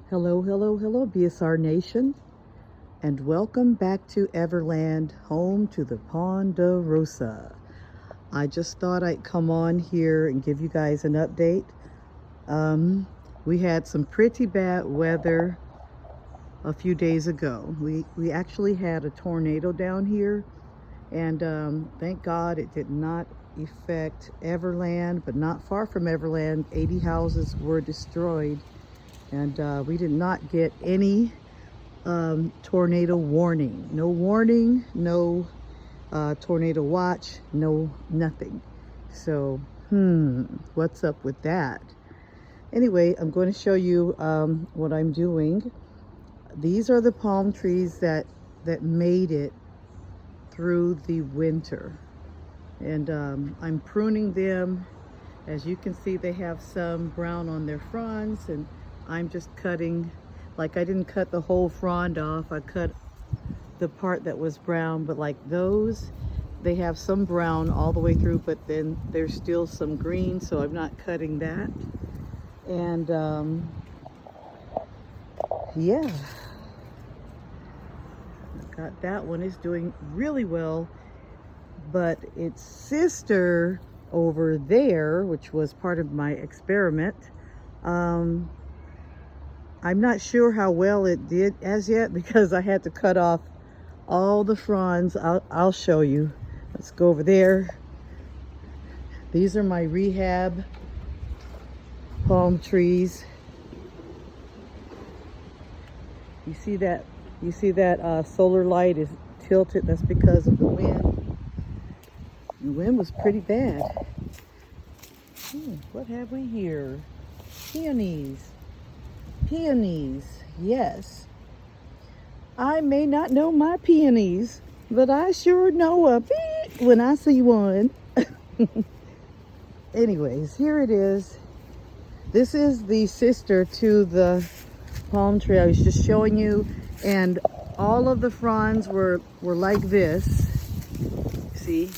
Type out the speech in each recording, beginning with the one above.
Hello, hello, hello, BSR Nation, and welcome back to Everland, home to the Ponderosa. I just thought I'd come on here and give you guys an update. We had some pretty bad weather a few days ago. We actually had a tornado down here, and thank God it did not affect Everland, but not far from Everland. 80 houses were destroyed. And we did not get any tornado warning. No warning, no tornado watch, no nothing. So, what's up with that? Anyway, I'm going to show you what I'm doing. These are the palm trees that made it through the winter. And I'm pruning them. As you can see, they have some brown on their fronds, and I'm just cutting, like I didn't cut the whole frond off. I cut the part that was brown, but like those, they have some brown all the way through, but then there's still some green, so I'm not cutting that. And yeah, I got that one. Is doing really well, but its sister over there, which was part of my experiment, I'm not sure how well it did as yet because I had to cut off all the fronds. I'll show you. Let's go over there. These are my rehab palm trees. You see that? You see that solar light is tilted? That's because of the wind. The wind was pretty bad. What have we here? Peonies. Peonies, yes. I may not know my peonies, but I sure know a beep when I see one. Anyways, here it is. This is the sister to the palm tree I was just showing you, and all of the fronds were like this. See,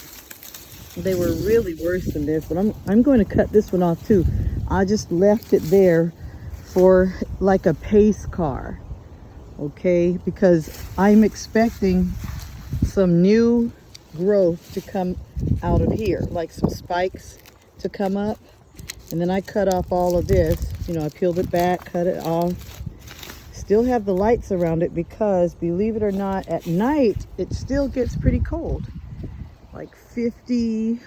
they were really worse than this, but I'm going to cut this one off too. I just left it there for like a pace car, okay, because I'm expecting some new growth to come out of here, like some spikes to come up. And then I cut off all of this, you know, I peeled it back, cut it off. Still have the lights around it because, believe it or not, at night it still gets pretty cold, like 50.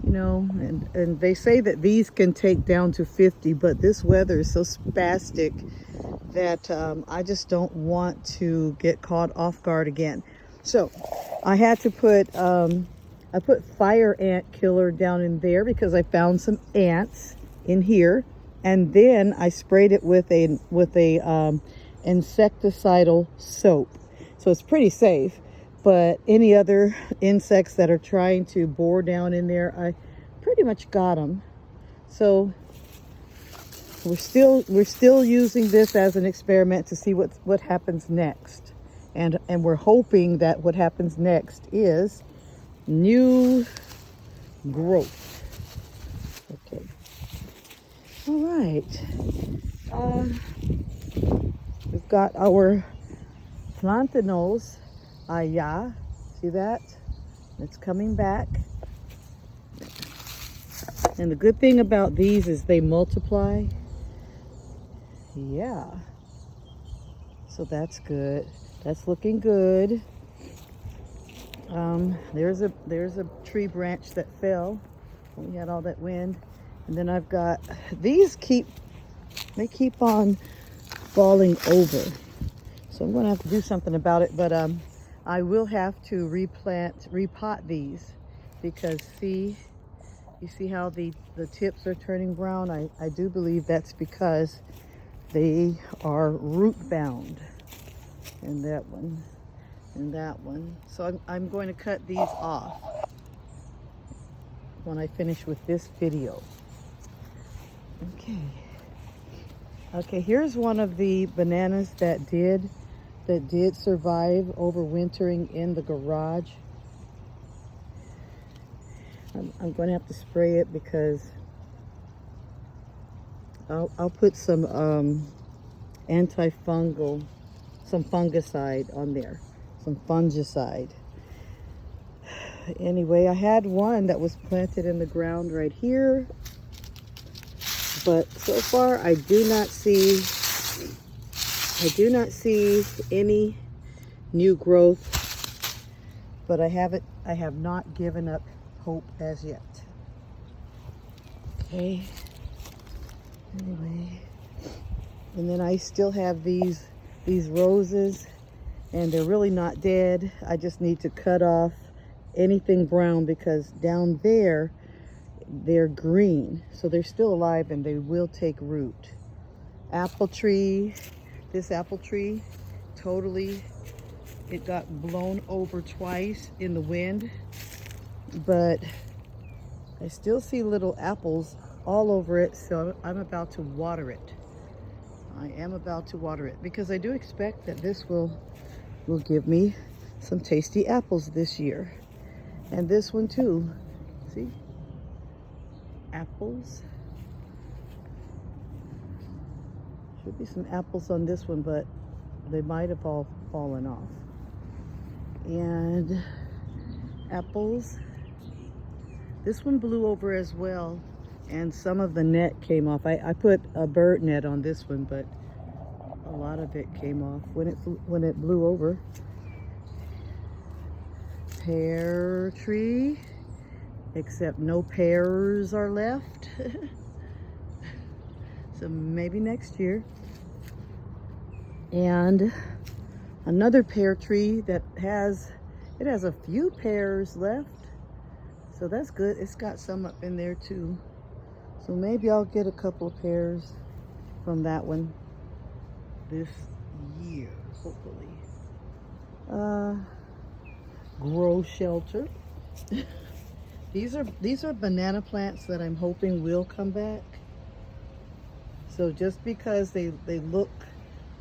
You know, and they say that these can take down to 50, but this weather is so spastic that I just don't want to get caught off guard again. So I had to put I put fire ant killer down in there because I found some ants in here, and then I sprayed it with a insecticidal soap, so it's pretty safe. But any other insects that are trying to bore down in there, I pretty much got them. So we're still using this as an experiment to see what happens next. And we're hoping that what happens next is new growth. Okay. All right. We've got our plantanos. Yeah, see that? It's coming back. And the good thing about these is they multiply. Yeah. So that's good. That's looking good. There's a tree branch that fell when we had all that wind. And then I've got these keep on falling over. So I'm gonna have to do something about it, but I will have to repot these because you see how the tips are turning brown? I do believe that's because they are root bound. And that one, and that one. So I'm going to cut these off when I finish with this video. Okay, here's one of the bananas that did survive overwintering in the garage. I'm going to have to spray it because I'll put some antifungal, some fungicide on there, some fungicide. Anyway, I had one that was planted in the ground right here, but so far I do not see any new growth, but I have not given up hope as yet. Okay. Anyway, and then I still have these roses, and they're really not dead. I just need to cut off anything brown because down there they're green, so they're still alive and they will take root. Apple tree, this apple tree, totally, it got blown over twice in the wind, but I still see little apples all over it, so I'm about to water it. I am about to water it because I do expect that this will give me some tasty apples this year. And this one too, see? Apples. Should be some apples on this one, but they might have all fallen off. And apples. This one blew over as well, and some of the net came off. I put a bird net on this one, but a lot of it came off when it blew over. Pear tree, except no pears are left. So maybe next year. And another pear tree that has a few pears left. So that's good. It's got some up in there too. So maybe I'll get a couple of pears from that one this year, hopefully. Grow shelter. These are banana plants that I'm hoping will come back. So just because they look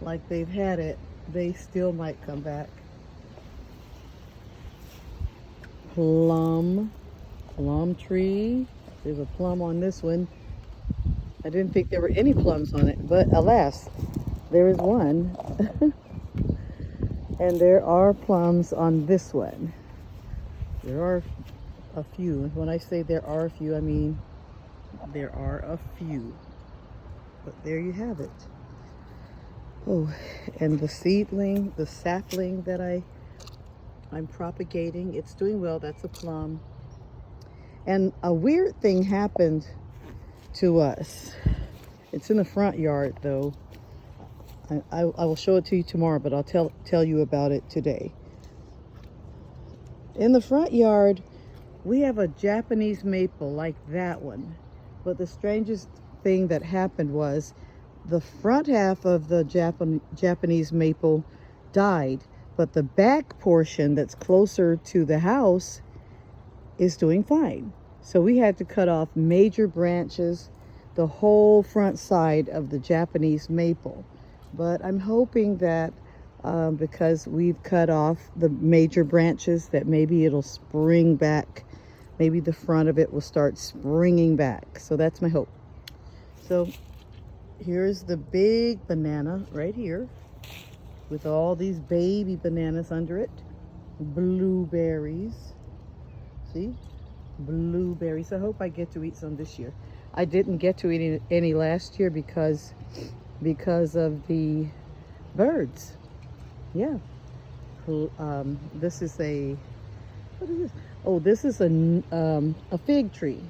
like they've had it, they still might come back. Plum tree. There's a plum on this one. I didn't think there were any plums on it, but alas, there is one. And there are plums on this one. There are a few. When I say there are a few, I mean there are a few. But there you have it. Oh, and the seedling, the sapling that I'm propagating, it's doing well. That's a plum. And a weird thing happened to us. It's in the front yard though. I will show it to you tomorrow, but I'll tell you about it today. In the front yard, we have a Japanese maple like that one. But the strangest thing that happened was the front half of the Japanese maple died, but the back portion that's closer to the house is doing fine. So we had to cut off major branches, the whole front side of the Japanese maple. But I'm hoping that because we've cut off the major branches, that maybe it'll spring back. Maybe the front of it will start springing back. So that's my hope. So here's the big banana right here with all these baby bananas under it. Blueberries. See? Blueberries. I hope I get to eat some this year. I didn't get to eat any last year because of the birds. Yeah. This is a, what is this? Oh, this is a fig tree.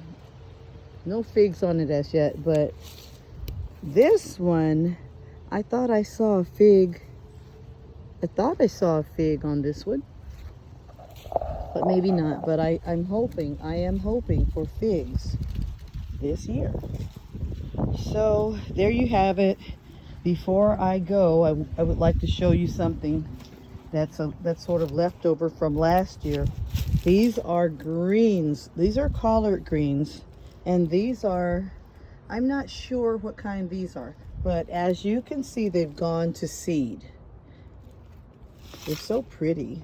No figs on it as yet, but this one, I thought I saw a fig. I thought I saw a fig on this one, but maybe not. But I am hoping for figs this year. So there you have it. Before I go, I would like to show you something that's sort of leftover from last year. These are greens. These are collard greens, and these are, I'm not sure what kind these are, but as you can see, they've gone to seed. They're so pretty.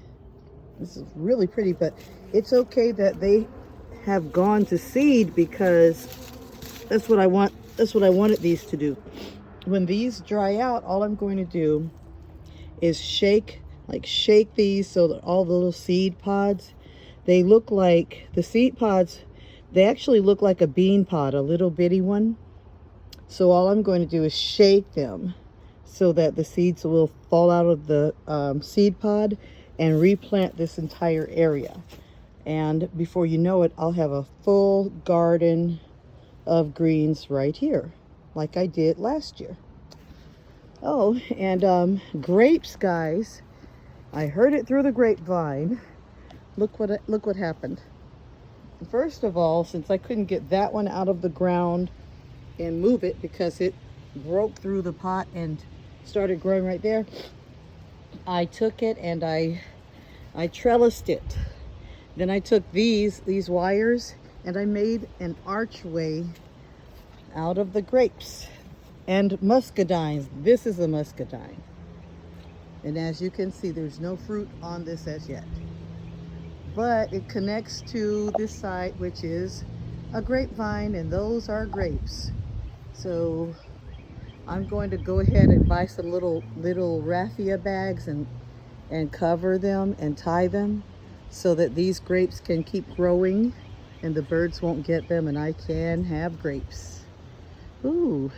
This is really pretty, but it's okay that they have gone to seed because that's what I want. That's what I wanted these to do. when these dry out, all I'm going to do is shake these so that all the little seed pods, they look like the seed pods, they actually look like a bean pod, a little bitty one. So all I'm going to do is shake them so that the seeds will fall out of the seed pod and replant this entire area. And before you know it, I'll have a full garden of greens right here, like I did last year. Oh, and grapes, guys. I heard it through the grapevine. Look what happened. First of all, since I couldn't get that one out of the ground and move it because it broke through the pot and started growing right there, I took it and I trellised it. Then I took these wires and I made an archway out of the grapes and muscadines. This is a muscadine. And as you can see, there's no fruit on this as yet. But it connects to this side, which is a grapevine, and those are grapes. So I'm going to go ahead and buy some little raffia bags and cover them and tie them so that these grapes can keep growing and the birds won't get them and I can have grapes. Ooh,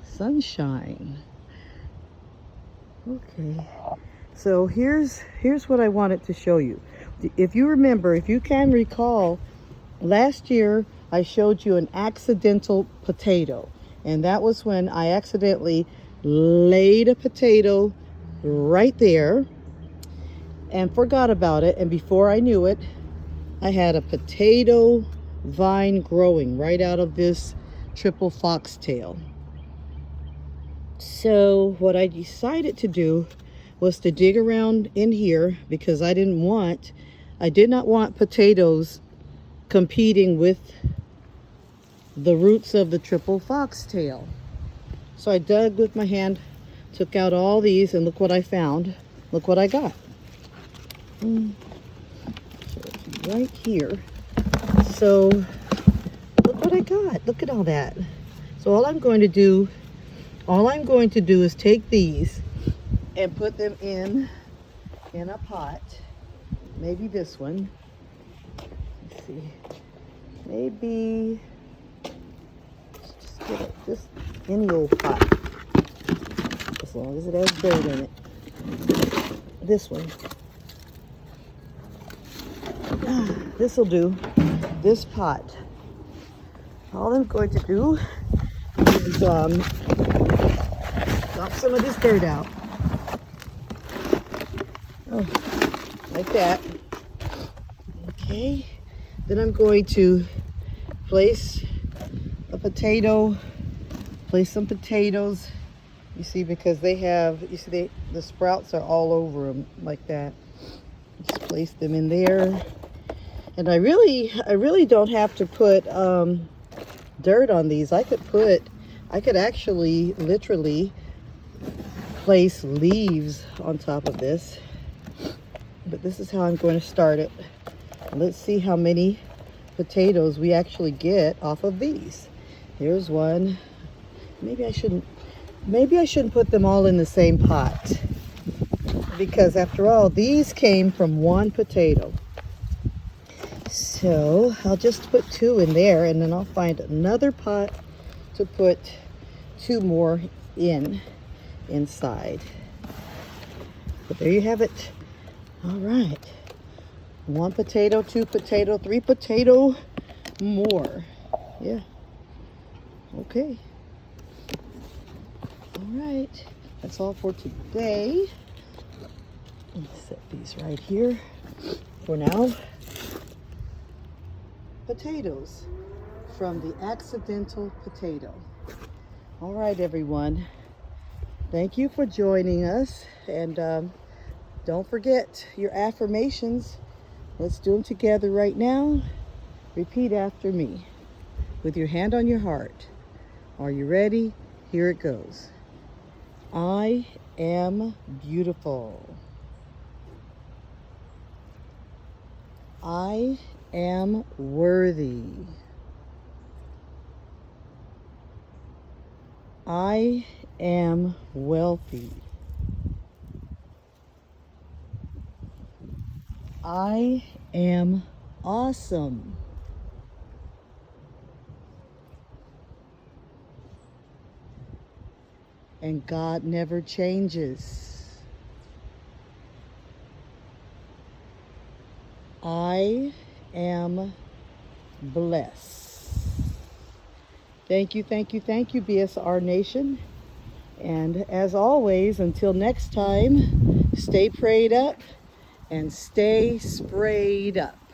sunshine. Okay, so here's what I wanted to show you. If you remember, if you can recall, last year I showed you an accidental potato, and that was when I accidentally laid a potato right there and forgot about it, and before I knew it, I had a potato vine growing right out of this triple foxtail. So what I decided to do was to dig around in here because I did not want potatoes competing with the roots of the triple foxtail. So I dug with my hand, took out all these, and look what I found. Look what I got. So it's right here. So look what I got. Look at all that. So all I'm going to do is take these and put them in a pot. Maybe this one. Let's see. Maybe just get it, just any old pot, as long as it has dirt in it. This one. This will do. This pot. All I'm going to do is dump some of this dirt out. Oh, like that. Okay. Then I'm going to place some potatoes. You see, because the sprouts are all over them like that. Just place them in there. And I really don't have to put dirt on these. I could actually literally place leaves on top of this. But this is how I'm going to start it. Let's see how many potatoes we actually get off of these. Here's one. Maybe I shouldn't put them all in the same pot, because after all, these came from one potato. So I'll just put 2 in there, and then I'll find another pot to put 2 more inside. But there you have it. All right. 1 potato, 2 potato, 3 potato, more. Yeah. Okay. All right. That's all for today. Let's set these right here for now. Potatoes from the accidental potato. All right, everyone. Thank you for joining us. And don't forget your affirmations. Let's do them together right now. Repeat after me with your hand on your heart. Are you ready? Here it goes. I am beautiful. I am worthy. I am wealthy. I am awesome. And God never changes. I am blessed. Thank you, thank you, thank you, BSR Nation. And as always, until next time, stay prayed up and stay sprayed up.